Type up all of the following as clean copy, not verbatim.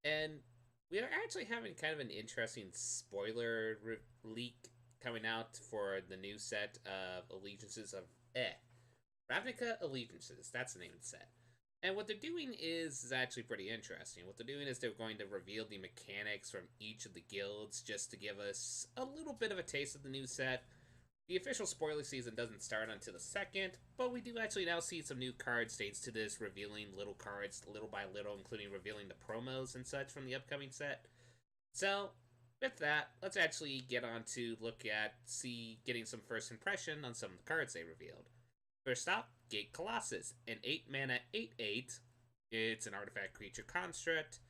And we are actually having kind of an interesting leak coming out for the new set of Allegiances of Ravnica Allegiances. That's the name of the set. And what they're doing is actually pretty interesting. What they're doing is they're going to reveal the mechanics from each of the guilds just to give us a little bit of a taste of the new set. The official spoiler season doesn't start until the second, but we do actually now see some new cards thanks to this, revealing little cards little by little, including revealing the promos and such from the upcoming set. So, with that, let's actually get on to look at getting some first impression on some of the cards they revealed. First up, Gate Colossus, an 8 mana 8/8. It's an artifact creature construct.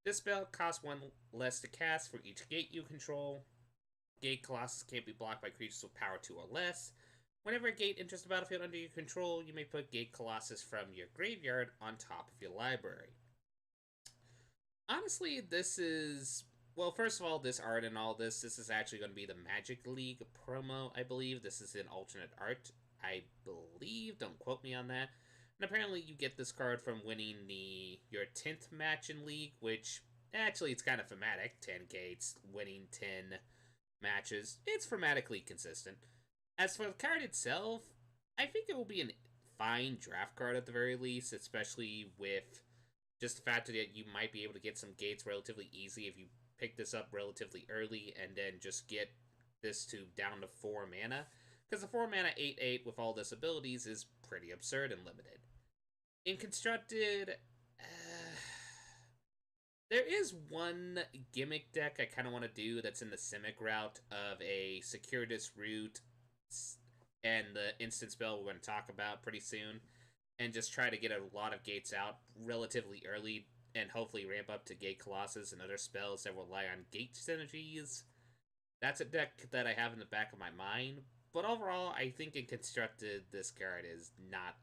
This spell costs 1 less to cast for each gate you control. Gate Colossus can't be blocked by creatures with power 2 or less. Whenever a gate enters the battlefield under your control, you may put Gate Colossus from your graveyard on top of your library. Honestly, this is. Well, first of all, this art and all this is actually going to be the Magic League promo, I believe. This is an alternate art, I believe. Don't quote me on that. And apparently, you get this card from winning your 10th match in League, which actually it's kind of thematic. 10 gates, winning 10 matches. It's thematically consistent. As for the card itself, I think it will be a fine draft card at the very least, especially with just the fact that you might be able to get some gates relatively easy if you pick this up relatively early and then just get this to down to 4 mana. Because the 4 mana 8/8 with all this abilities is pretty absurd and limited. In Constructed, there is one gimmick deck I kind of want to do that's in the Simic route of a Securitas Root and the instant spell we're going to talk about pretty soon, and just try to get a lot of gates out relatively early and hopefully ramp up to Gate Colossus and other spells that rely on gate synergies. That's a deck that I have in the back of my mind, but overall, I think in Constructed, this card is not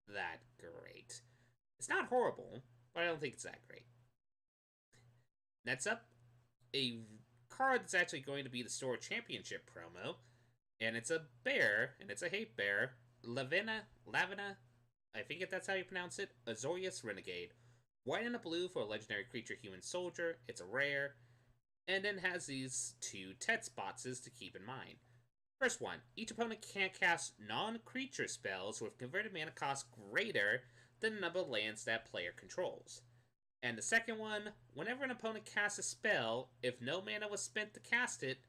that great. It's not horrible, but I don't think it's that great. Next up, a card that's actually going to be the Store Championship promo, and it's a bear, and it's a hate bear, Lavina, I think that's how you pronounce it, Azorius Renegade. White and a blue for a legendary creature human soldier, it's a rare, and then has these two Tet boxes to keep in mind. First one, each opponent can't cast non-creature spells with converted mana cost greater than the number of lands that player controls. And the second one, whenever an opponent casts a spell, if no mana was spent to cast it,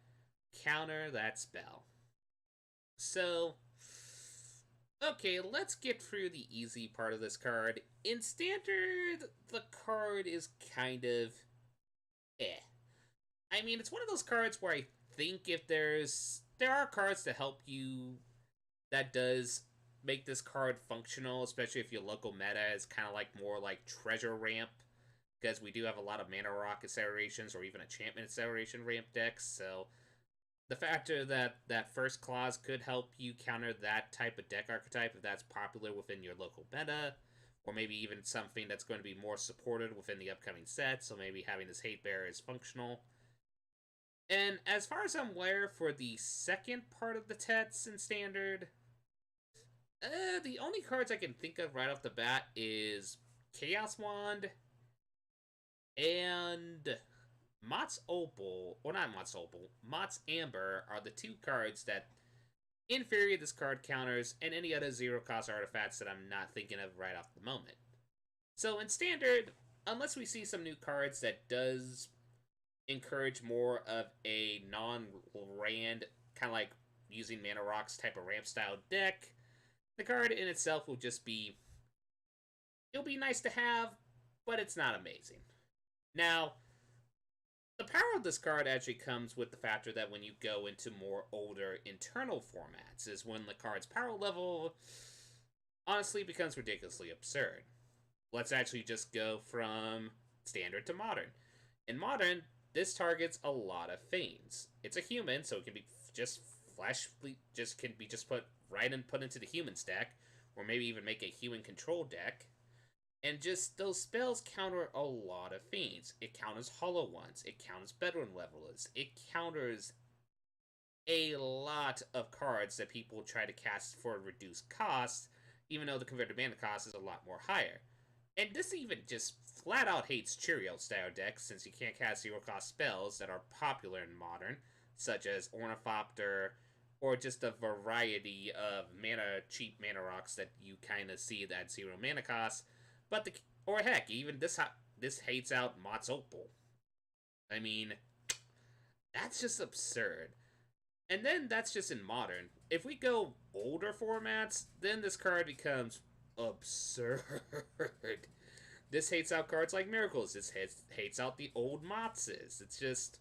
counter that spell. So, okay, let's get through the easy part of this card. In Standard, the card is kind of eh. I mean, it's one of those cards where I think if there are cards to help you that does make this card functional, especially if your local meta is kind of like more like treasure ramp, because we do have a lot of mana rock accelerations or even enchantment acceleration ramp decks. So the factor that that first clause could help you counter that type of deck archetype if that's popular within your local meta, or maybe even something that's going to be more supported within the upcoming set. So maybe having this hate bear is functional. And as far as I'm aware, for the second part of the Tets in Standard, the only cards I can think of right off the bat is Chaos Wand and Mott's Opal, or not Mott's Opal, Mott's Amber are the two cards that, in theory, this card counters, and any other zero cost artifacts that I'm not thinking of right off the moment. So in Standard, unless we see some new cards that does encourage more of a non-rand, kind of like using mana rocks type of ramp style deck, the card in itself will just be, it'll be nice to have, but it's not amazing. Now, the power of this card actually comes with the factor that when you go into more older internal formats is when the card's power level honestly becomes ridiculously absurd. Let's actually just go from Standard to Modern. In Modern, this targets a lot of things. It's a human, so it can be just put right and put into the human stack, or maybe even make a human control deck. And just those spells counter a lot of things. It counters hollow ones. It counters bedroom levelers. It counters a lot of cards that people try to cast for reduced costs, even though the converted mana cost is a lot more higher. And this even just flat out hates Cheerio style decks since you can't cast zero cost spells that are popular in Modern, such as Ornithopter, or just a variety of mana cheap mana rocks that you kind of see at zero mana cost. But the or heck, even this hates out Mott's Opal. I mean, that's just absurd. And then that's just in Modern. If we go older formats, then this card becomes absurd. This hates out cards like Miracles. This hates out the old Motzes. It's just.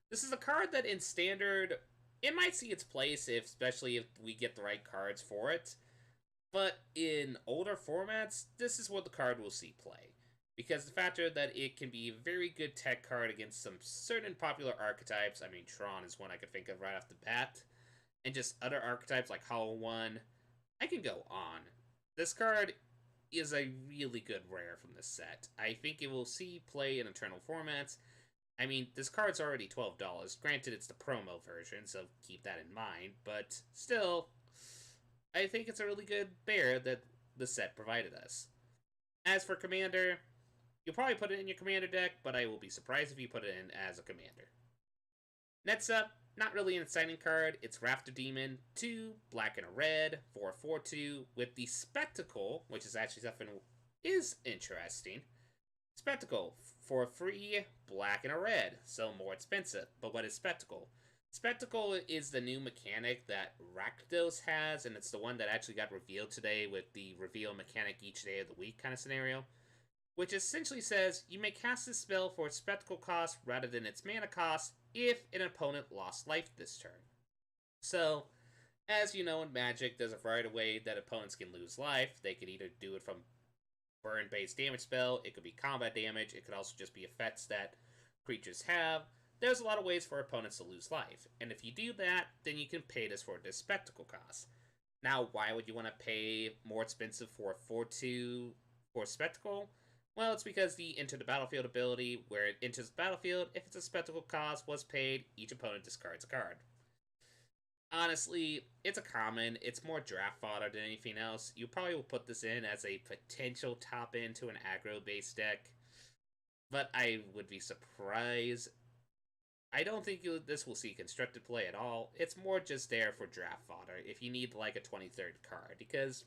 This is a card that in Standard, it might see its place, especially if we get the right cards for it. But in older formats, this is what the card will see play. Because the factor that it can be a very good tech card against some certain popular archetypes. I mean, Tron is one I could think of right off the bat. And just other archetypes like Hollow One. I can go on. This card is a really good rare from this set. I think it will see play in Eternal formats. I mean, this card's already $12. Granted, it's the promo version, so keep that in mind. But still, I think it's a really good bear that the set provided us. As for Commander, you'll probably put it in your Commander deck, but I will be surprised if you put it in as a Commander. Next up, not really an exciting card. It's Rafter Demon, 2 black and a red for a 4/2 with the Spectacle, which is actually something is interesting. Spectacle for a free black and a red, so more expensive. But what is Spectacle? Spectacle is the new mechanic that Rakdos has, and it's the one that actually got revealed today with the reveal mechanic each day of the week kind of scenario. Which essentially says you may cast this spell for its Spectacle cost rather than its mana cost if an opponent lost life this turn. So, as you know in Magic, there's a variety of ways that opponents can lose life. They could either do it from burn-based damage spell, it could be combat damage, it could also just be effects that creatures have. There's a lot of ways for opponents to lose life, and if you do that, then you can pay this for this Spectacle cost. Now, why would you want to pay more expensive for a 4/2 for Spectacle? Well, it's because the Enter the Battlefield ability, where it enters the battlefield, if it's a Spectacle cost was paid, each opponent discards a card. Honestly, it's a common. It's more draft fodder than anything else. You probably will put this in as a potential top end to an aggro-based deck, but I would be surprised. I don't think this will see constructed play at all. It's more just there for draft fodder if you need like a 23rd card, because,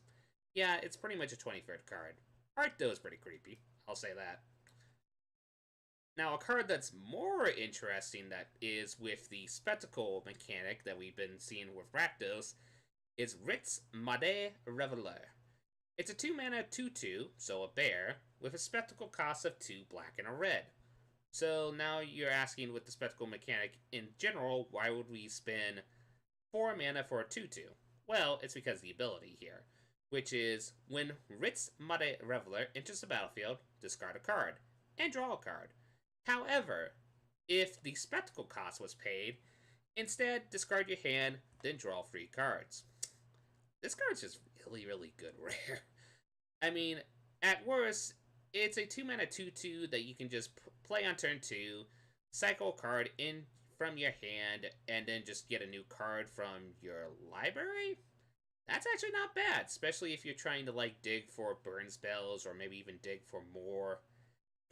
yeah, it's pretty much a 23rd card. Art, though, is pretty creepy. I'll say that. Now, a card that's more interesting that is with the Spectacle mechanic that we've been seeing with Rakdos is Ritz Made Reveler. It's a 2-mana 2/2, so a bear, with a Spectacle cost of 2 black and a red. So now you're asking with the Spectacle mechanic in general, why would we spend 4 mana for a 2/2? Well, it's because of the ability here, which is when Ritz Made Reveler enters the battlefield, discard a card, and draw a card. However, if the Spectacle cost was paid, instead discard your hand, then draw 3 cards. This card's just really, really good rare. I mean, at worst, it's a 2-mana 2/2 that you can just play on turn 2, cycle a card in from your hand, and then just get a new card from your library? That's actually not bad, especially if you're trying to like dig for burn spells or maybe even dig for more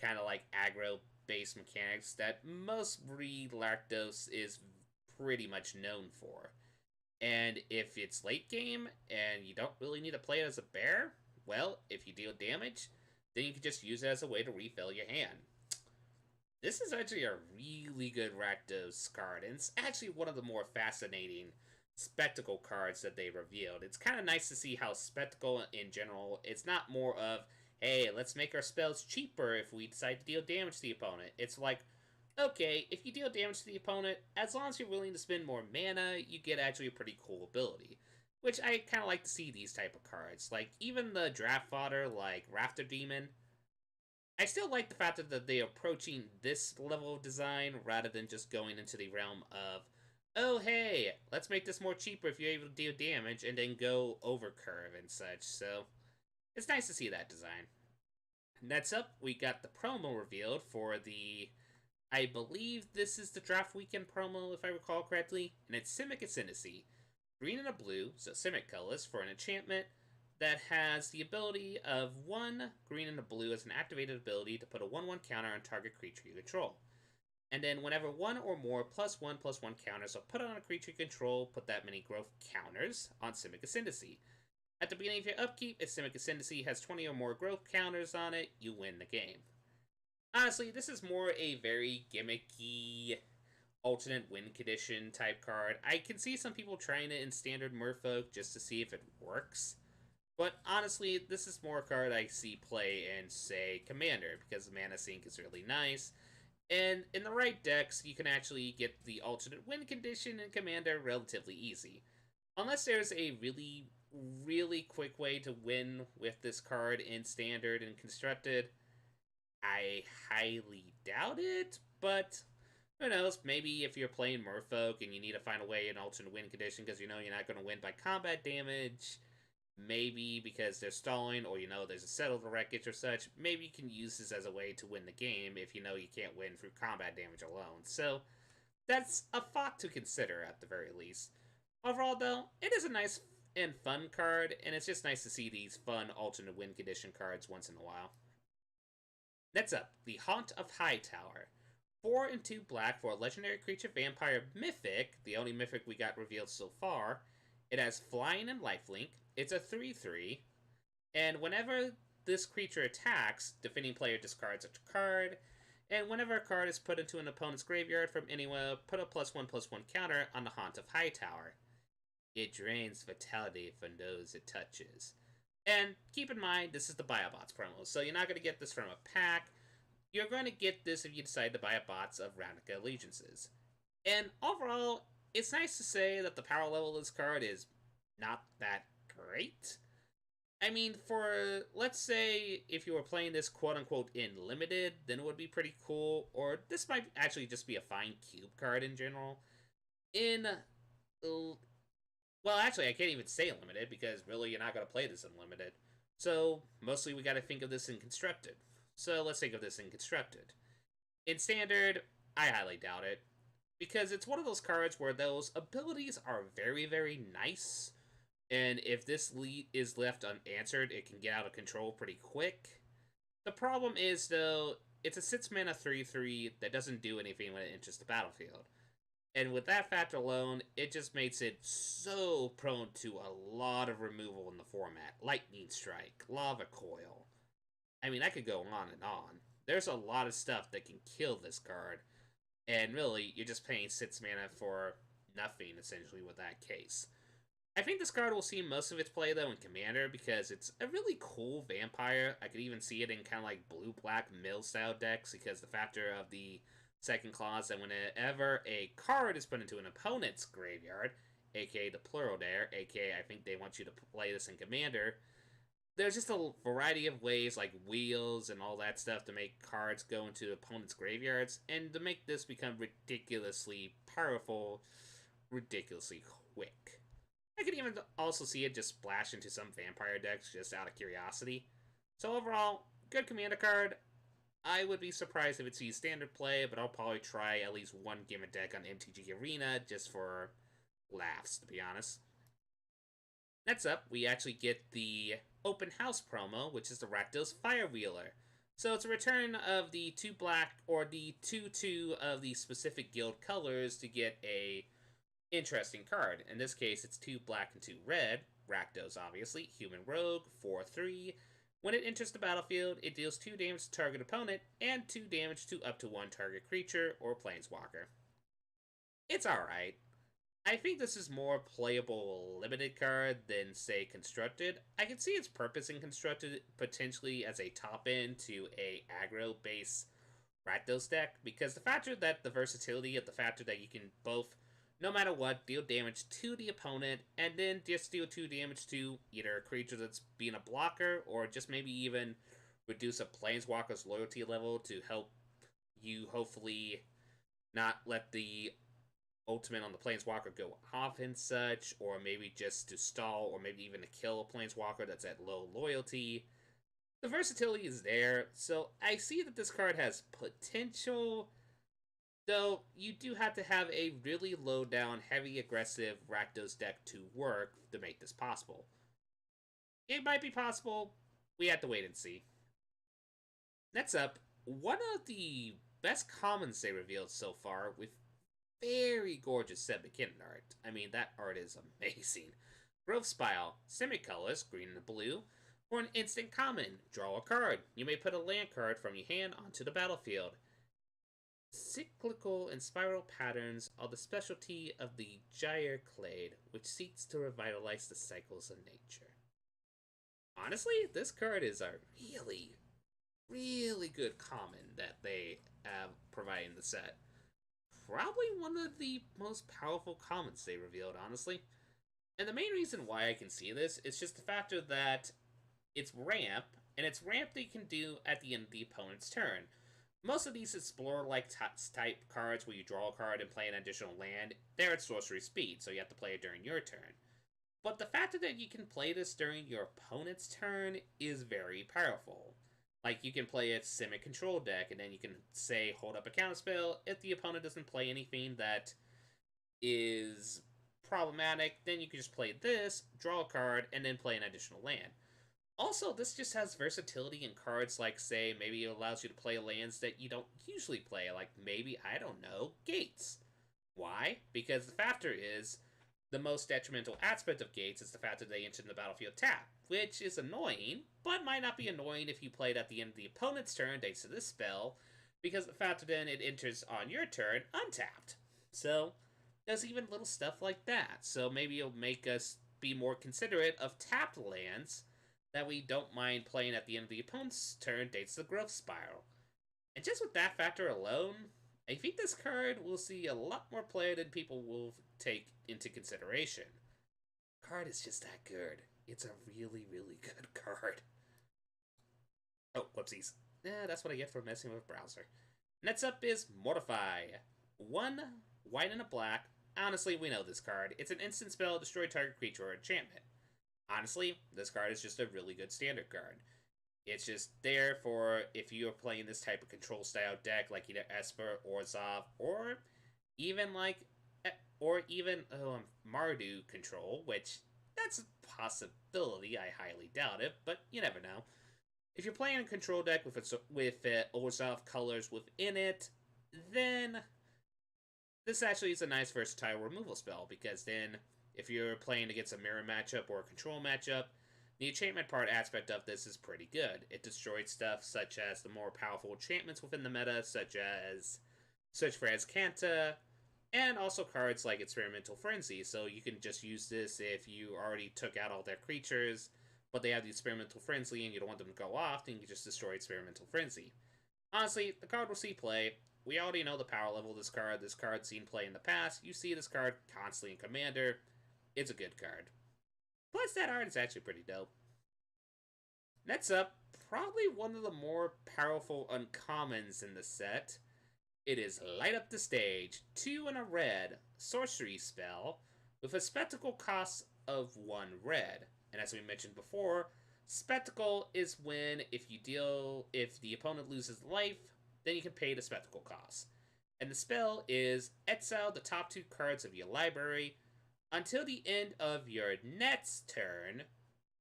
kind of like aggro based mechanics that most Breed Lactos is pretty much known for. And if it's late game and you don't really need to play it as a bear, well, if you deal damage, then you can just use it as a way to refill your hand. This is actually a really good Rakdos card, and it's actually one of the more fascinating Spectacle cards that they revealed. It's kind of nice to see how Spectacle in general, it's not more of, hey, let's make our spells cheaper if we decide to deal damage to the opponent. It's like, okay, if you deal damage to the opponent, as long as you're willing to spend more mana, you get actually a pretty cool ability. Which I kind of like to see these type of cards. Like, even the draft fodder, like Rafter Demon, I still like the fact that they're approaching this level of design rather than just going into the realm of, oh hey, let's make this more cheaper if you're able to deal damage and then go over curve and such. So it's nice to see that design. Next up, we got the promo revealed for the, I believe this is the Draft Weekend promo if I recall correctly, and it's Simic Ascendancy. Green and a blue, so Simic colors, for an enchantment that has the ability of 1 green and a blue as an activated ability to put a 1/1 counter on target creature you control. And then whenever 1 or more +1/+1 counters are put on a creature you control, put that many growth counters on Simic Ascendancy. At the beginning of your upkeep, if Simic Ascendancy has 20 or more growth counters on it, you win the game. Honestly, this is more a very gimmicky alternate win condition type card. I can see some people trying it in standard Merfolk just to see if it works. But honestly, this is more a card I see play in, say, Commander, because the mana sink is really nice. And in the right decks, you can actually get the alternate win condition in Commander relatively easy. Unless there's a really, really quick way to win with this card in Standard and Constructed, I highly doubt it, but who knows? Maybe if you're playing Merfolk and you need to find a way in alternate win condition because you know you're not going to win by combat damage, maybe because they're stalling or you know there's a settled wreckage or such, maybe you can use this as a way to win the game if you know you can't win through combat damage alone. So that's a thought to consider at the very least. Overall, though, it is a nice and fun card, and it's just nice to see these fun alternate win condition cards once in a while. Next up, the Haunt of Hightower. 4 and 2 black for a legendary creature vampire mythic, the only mythic we got revealed so far. It has flying and lifelink. It's a 3/3, and whenever this creature attacks, defending player discards a card, and whenever a card is put into an opponent's graveyard from anywhere, put a +1/+1 counter on the Haunt of Hightower. It drains vitality from those it touches. And keep in mind, this is the Biobots promo, so you're not going to get this from a pack. You're going to get this if you decide to buy a bots of Ravnica Allegiances. And overall, it's nice to say that the power level of this card is not that great. I mean, for, let's say, if you were playing this quote-unquote in limited, then it would be pretty cool, or this might actually just be a fine cube card in general. In, well, actually, I can't even say limited, because really, you're not going to play this in limited. So, mostly we gotta think of this in constructed. So, let's think of this in constructed. In standard, I highly doubt it, because it's one of those cards where those abilities are very, very nice, and if this lead is left unanswered, it can get out of control pretty quick. The problem is, though, it's a 6 mana 3/3 that doesn't do anything when it enters the battlefield. And with that fact alone, it just makes it so prone to a lot of removal in the format. Lightning Strike, Lava Coil. I mean, I could go on and on. There's a lot of stuff that can kill this card. And really, you're just paying 6 mana for nothing, essentially, with that case. I think this card will see most of its play, though, in Commander, because it's a really cool vampire. I could even see it in kind of like blue-black mill-style decks, because the factor of the second clause that whenever a card is put into an opponent's graveyard, aka the plural there, aka I think they want you to play this in Commander, there's just a variety of ways, like wheels and all that stuff, to make cards go into opponents' graveyards, and to make this become ridiculously powerful, ridiculously quick. I could even also see it just splash into some vampire decks just out of curiosity. So overall, good Commander card. I would be surprised if it sees standard play, but I'll probably try at least one gimmick deck on MTG Arena just for laughs, to be honest. Next up, we actually get the Open House promo, which is the Rakdos Firewheeler. So it's a return of the 2 black or the 2/2 of the specific guild colors to get a interesting card. In this case, it's 2 black and 2 red. Rakdos, obviously. Human Rogue, 4/3. When it enters the battlefield, it deals 2 damage to target opponent and 2 damage to up to 1 target creature or planeswalker. It's alright. I think this is more playable limited card than, say, constructed. I can see its purpose in constructed potentially as a top end to a aggro base Rakdos deck, because the factor that the versatility of the factor that you can both, no matter what, deal damage to the opponent and then just deal 2 damage to either a creature that's being a blocker or just maybe even reduce a planeswalker's loyalty level to help you hopefully not let the ultimate on the planeswalker go off and such, or maybe just to stall, or maybe even to kill a planeswalker that's at low loyalty. The versatility is there, so I see that this card has potential, though you do have to have a really low down, heavy aggressive Rakdos deck to work to make this possible. It might be possible. We have to wait and see. Next up, one of the best commons they revealed so far with very gorgeous Seb McKinnon art. I mean, that art is amazing. Growth Spile, semi-colors, green and blue. For an instant common, draw a card. You may put a land card from your hand onto the battlefield. Cyclical and spiral patterns are the specialty of the Gyre Clade, which seeks to revitalize the cycles of nature. Honestly, this card is a really, really good common that they have provided in the set. Probably one of the most powerful commons they revealed, honestly. And the main reason why I can see this is just the factor that it's ramp, and it's ramp that you can do at the end of the opponent's turn. Most of these explore like type cards where you draw a card and play an additional land, they're at sorcery speed, so you have to play it during your turn. But the fact that you can play this during your opponent's turn is very powerful. Like, you can play a Simic control deck, and then you can say, hold up a counterspell. If the opponent doesn't play anything that is problematic, then you can just play this, draw a card, and then play an additional land. Also, this just has versatility in cards like, say, maybe it allows you to play lands that you don't usually play, like maybe, I don't know, Gates. Why? Because the factor is the most detrimental aspect of Gates is the fact that they enter the battlefield tapped, which is annoying, but might not be annoying if you played at the end of the opponent's turn thanks to this spell, because the fact that then it enters on your turn untapped. So, there's even little stuff like that. So maybe it'll make us be more considerate of tapped lands that we don't mind playing at the end of the opponent's turn thanks to the growth spiral. And just with that factor alone, I think this card will see a lot more play than people will take into consideration. The card is just that good. It's a really, really good card. Oh, whoopsies. That's what I get for messing with a browser. Next up is Mortify. One white and a black. Honestly, we know this card. It's an instant spell, destroy target creature or enchantment. Honestly, this card is just a really good standard card. It's just there for if you are playing this type of control style deck, like either Esper or Zov, or even like, or even Mardu control, which that's a possibility. I highly doubt it, but you never know. If you're playing a control deck with Orzhov colors within it, then this actually is a nice versatile removal spell because then if you're playing against a mirror matchup or a control matchup, the enchantment part aspect of this is pretty good. It destroys stuff such as the more powerful enchantments within the meta, such as Search for Azcanta, and also cards like Experimental Frenzy, so you can just use this if you already took out all their creatures, but they have the Experimental Frenzy and you don't want them to go off, then you can just destroy Experimental Frenzy. Honestly, the card will see play. We already know the power level of this card. This card's seen play in the past. You see this card constantly in Commander. It's a good card. Plus, that art is actually pretty dope. Next up, probably one of the more powerful uncommons in the set. It is Light Up the Stage, 2 and a red, sorcery spell, with a spectacle cost of 1 red. And as we mentioned before, spectacle is when if the opponent loses life, then you can pay the spectacle cost. And the spell is exile the top 2 cards of your library until the end of your next turn.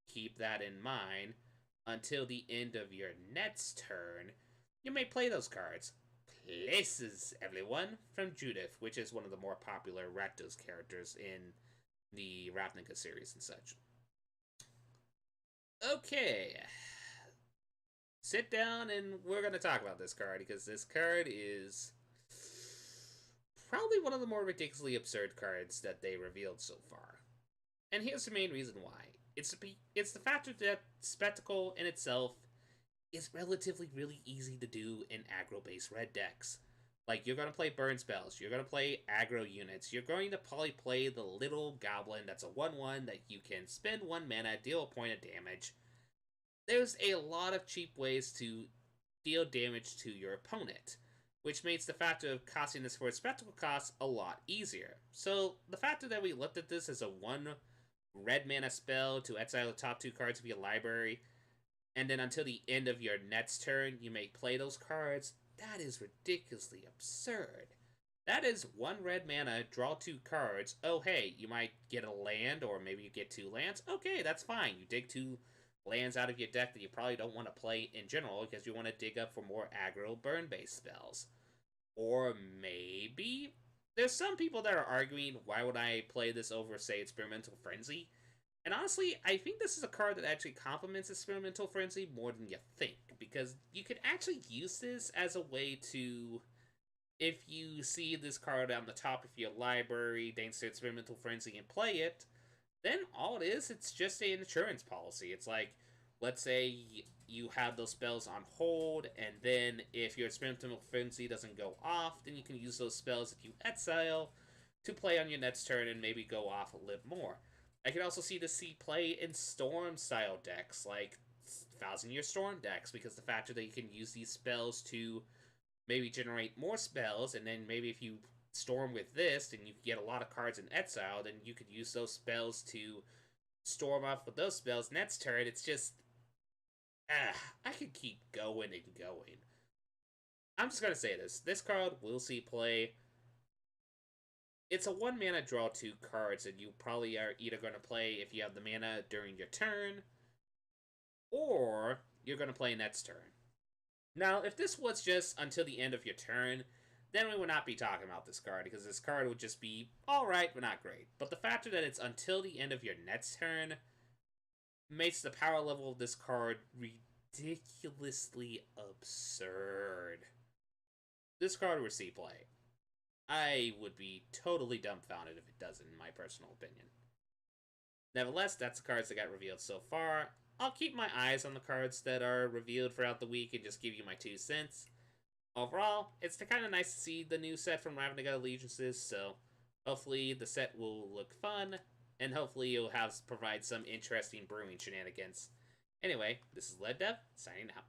Keep that in mind. Until the end of your next turn, you may play those cards. Places, everyone, from Judith, which is one of the more popular Rakdos characters in the Ravnica series and such. Okay. Sit down and we're going to talk about this card because this card is probably one of the more ridiculously absurd cards that they revealed so far. And here's the main reason why. It's the factor that Spectacle in itself is relatively really easy to do in aggro-based red decks. Like, you're going to play burn spells, you're going to play aggro units, you're going to probably play the little goblin that's a 1-1 that you can spend 1 mana, deal a point of damage. There's a lot of cheap ways to deal damage to your opponent, which makes the factor of costing this for a spectacle cost a lot easier. So, the factor that we looked at this as a 1 red mana spell to exile the top 2 cards of your library, and then until the end of your next turn, you may play those cards. That is ridiculously absurd. That is 1 red mana, draw 2 cards. Oh, hey, you might get a land, or maybe you get 2 lands. Okay, that's fine. You dig 2 lands out of your deck that you probably don't want to play in general because you want to dig up for more aggro burn based spells. Or maybe there's some people that are arguing why would I play this over, say, Experimental Frenzy? And honestly, I think this is a card that actually complements Experimental Frenzy more than you think, because you could actually use this as a way to, if you see this card on the top of your library, thanks to Experimental Frenzy, and play it, then all it is, it's just an insurance policy. It's like, let's say you have those spells on hold, and then if your Experimental Frenzy doesn't go off, then you can use those spells that you exile to play on your next turn and maybe go off a little more. I can also see the C play in Storm style decks, like Thousand Year Storm decks, because the factor that you can use these spells to maybe generate more spells, and then maybe if you storm with this, and you get a lot of cards in exile, then you could use those spells to storm off with those spells next turn. It's just, I could keep going and going. I'm just gonna say this. This card will see play. It's a 1 mana draw 2 cards, and you probably are either going to play if you have the mana during your turn, or you're going to play next turn. Now, if this was just until the end of your turn, then we would not be talking about this card, because this card would just be alright, but not great. But the factor that it's until the end of your next turn makes the power level of this card ridiculously absurd. This card will see play. I would be totally dumbfounded if it doesn't, in my personal opinion. Nevertheless, that's the cards that got revealed so far. I'll keep my eyes on the cards that are revealed throughout the week and just give you my 2 cents. Overall, it's kind of nice to see the new set from Ravnica Allegiances, so hopefully the set will look fun, and hopefully it'll provide some interesting brewing shenanigans. Anyway, this is LedDev, signing out.